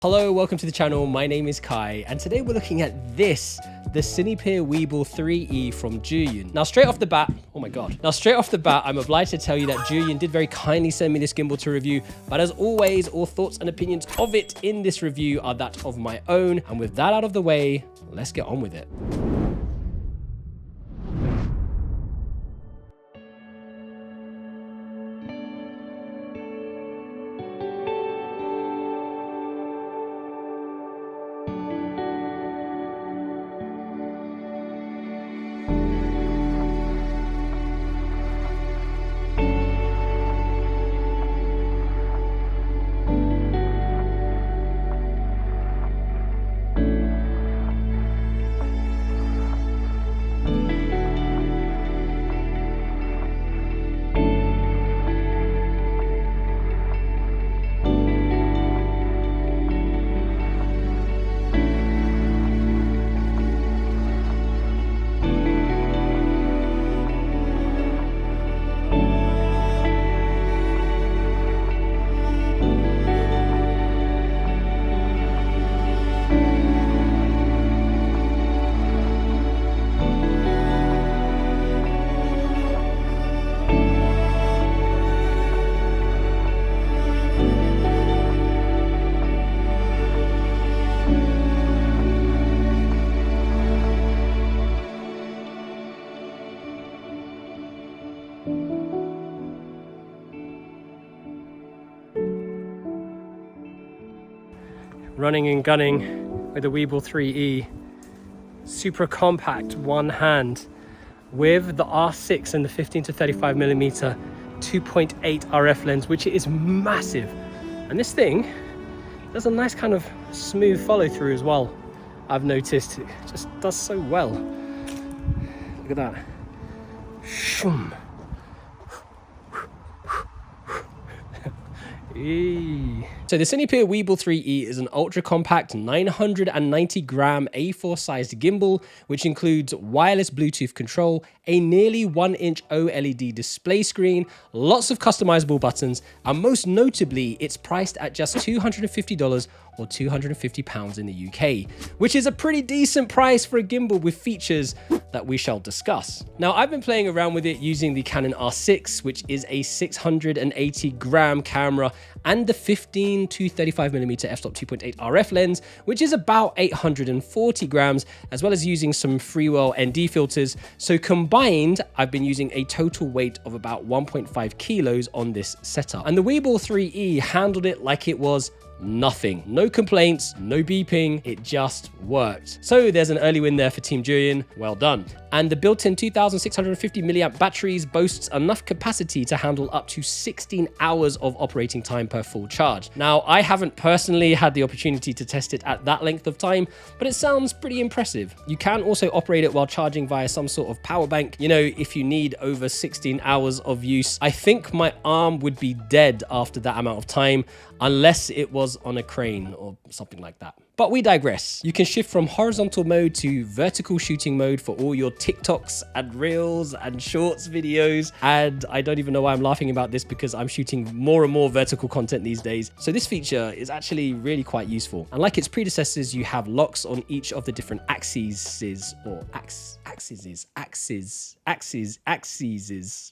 Hello, welcome to the channel. My name is Kai, and today we're looking at this, the Zhiyun WEEBILL 3E from Zhiyun. Now, straight off the bat, I'm obliged to tell you that Zhiyun did very kindly send me this gimbal to review, but as always, all thoughts and opinions of it in this review are that of my own. And with that out of the way, let's get on with it. Running and gunning with the WEEBILL 3E, super compact one hand with the R6 and the 15 to 35mm 2.8 RF lens, which is massive. And this thing does a nice kind of smooth follow through as well. I've noticed it just does so well. Look at that. Shoom. So the Zhiyun WEEBILL 3E is an ultra compact 990 gram A4 sized gimbal, which includes wireless Bluetooth control, a nearly 1-inch OLED display screen, lots of customizable buttons, and most notably, it's priced at just $250 or £250 in the UK, which is a pretty decent price for a gimbal with features that we shall discuss. Now, I've been playing around with it using the Canon R6, which is a 680 gram camera, and the 15 to 35mm f-stop 2.8 RF lens, which is about 840 grams, as well as using some Freewell ND filters. So combined, I've been using a total weight of about 1.5 kilos on this setup. And the WEEBILL 3E handled it like it was nothing. No complaints, no beeping, it just worked. So there's an early win there for Team Zhiyun, well done. And the built-in 2650 milliamp batteries boasts enough capacity to handle up to 16 hours of operating time per full charge. Now, I haven't personally had the opportunity to test it at that length of time, but it sounds pretty impressive. You can also operate it while charging via some sort of power bank, you know, if you need over 16 hours of use. I think my arm would be dead after that amount of time, unless it was on a crane or something like that. But we digress. You can shift from horizontal mode to vertical shooting mode for all your TikToks and Reels and Shorts videos. And I don't even know why I'm laughing about this, because I'm shooting more and more vertical content these days. So this feature is actually really quite useful. Unlike its predecessors, you have locks on each of the different axes, or axes.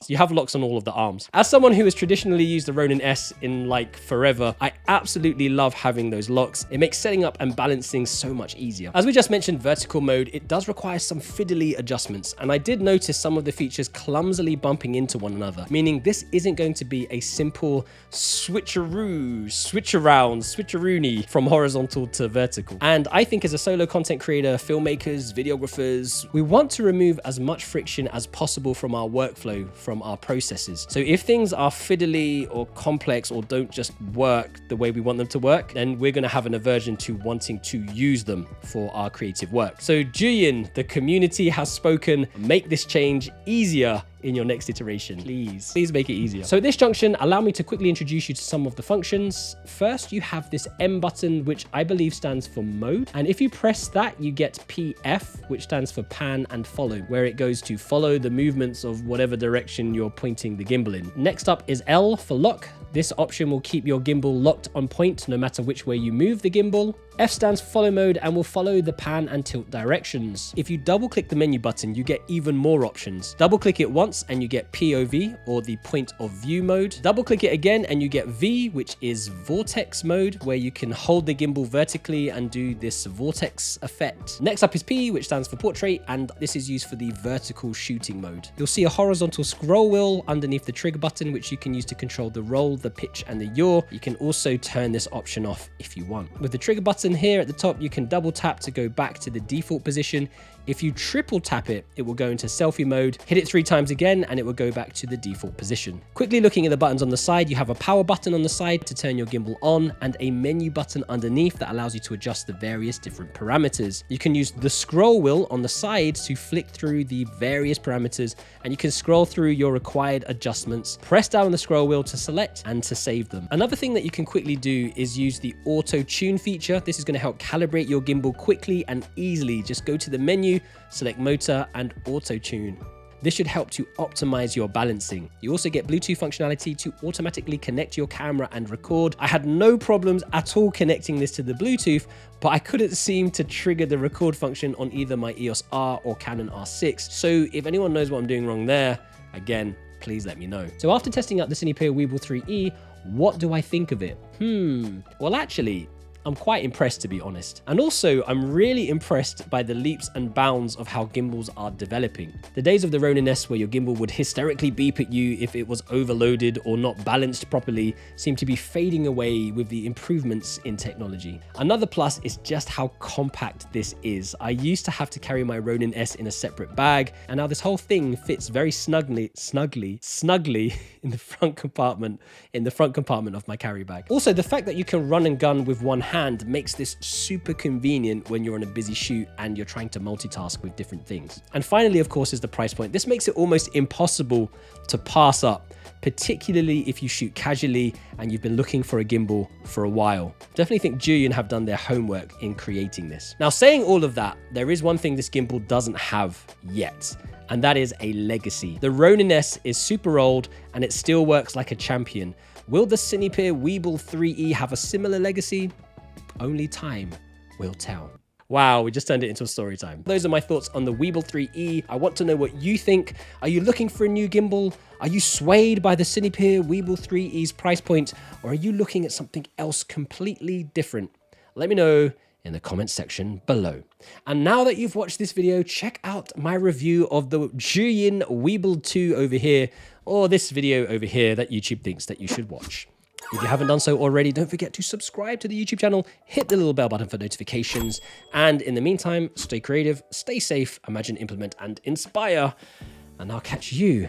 You have locks on all of the arms. As someone who has traditionally used the Ronin S in like forever, I absolutely love having those locks. It makes setting up and balancing so much easier. As we just mentioned, vertical mode, it does require some fiddly adjustments, and I did notice some of the features clumsily bumping into one another, meaning this isn't going to be a simple switcheroony from horizontal to vertical. And I think as a solo content creator, filmmakers, videographers, we want to remove as much friction as possible from our workflow, from our processes. So if things are fiddly or complex or don't just work the way we want them to work, then we're going to have an aversion to wanting to use them for our creative work. So Zhiyun, the community has spoken. Make this change easier, in your next iteration. Please make it easier. So at this junction, allow me to quickly introduce you to some of the functions. First, you have this M button, which I believe stands for mode. And if you press that, you get PF, which stands for pan and follow, where it goes to follow the movements of whatever direction you're pointing the gimbal in. Next up is L for lock. This option will keep your gimbal locked on point no matter which way you move the gimbal. F stands for follow mode and will follow the pan and tilt directions. If you double click the menu button, you get even more options. Double click it once and you get POV, or the point of view mode. Double click it again and you get V, which is vortex mode, where you can hold the gimbal vertically and do this vortex effect. Next up is P, which stands for portrait, and this is used for the vertical shooting mode. You'll see a horizontal scroll wheel underneath the trigger button, which you can use to control the roll, the pitch, and the yaw. You can also turn this option off if you want. With the trigger button here at the top, you can double tap to go back to the default position. If you triple tap it, it will go into selfie mode. Hit it 3 times again and it will go back to the default position. Quickly looking at the buttons on the side, you have a power button on the side to turn your gimbal on and a menu button underneath that allows you to adjust the various different parameters. You can use the scroll wheel on the side to flick through the various parameters, and you can scroll through your required adjustments. Press down on the scroll wheel to select and to save them. Another thing that you can quickly do is use the auto tune feature. This is going to help calibrate your gimbal quickly and easily. Just go to the menu, select motor and auto tune. This should help to optimize your balancing. You also get Bluetooth functionality to automatically connect your camera and record. I had no problems at all connecting this to the Bluetooth, but I couldn't seem to trigger the record function on either my EOS R or Canon R6. So if anyone knows what I'm doing wrong there, again, please let me know. So after testing out the ìnspìre WEEBILL 3E, what do I think of it? Well, actually, I'm quite impressed, to be honest. And also, I'm really impressed by the leaps and bounds of how gimbals are developing. The days of the Ronin S where your gimbal would hysterically beep at you if it was overloaded or not balanced properly seem to be fading away with the improvements in technology. Another plus is just how compact this is. I used to have to carry my Ronin S in a separate bag, and now this whole thing fits very snugly in the front compartment of my carry bag. Also, the fact that you can run and gun with one hand makes this super convenient when you're on a busy shoot and you're trying to multitask with different things. And finally, of course, is the price point. This makes it almost impossible to pass up, particularly if you shoot casually and you've been looking for a gimbal for a while. Definitely think Zhiyun have done their homework in creating this. Now, saying all of that, there is one thing this gimbal doesn't have yet, and that is a legacy. The Ronin S is super old and it still works like a champion. Will the ìnspìre WEEBILL 3E have a similar legacy? Only time will tell. Wow, we just turned it into a story time. Those are my thoughts on the WEEBILL 3E. I want to know what you think. Are you looking for a new gimbal? Are you swayed by the ìnspìre WEEBILL 3E's price point? Or are you looking at something else completely different? Let me know in the comments section below. And now that you've watched this video, check out my review of the Zhiyun WEEBILL 2 over here, or this video over here that YouTube thinks that you should watch. If you haven't done so already, don't forget to subscribe to the YouTube channel, hit the little bell button for notifications, and in the meantime, stay creative, stay safe, imagine, implement, and inspire, and I'll catch you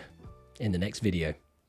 in the next video.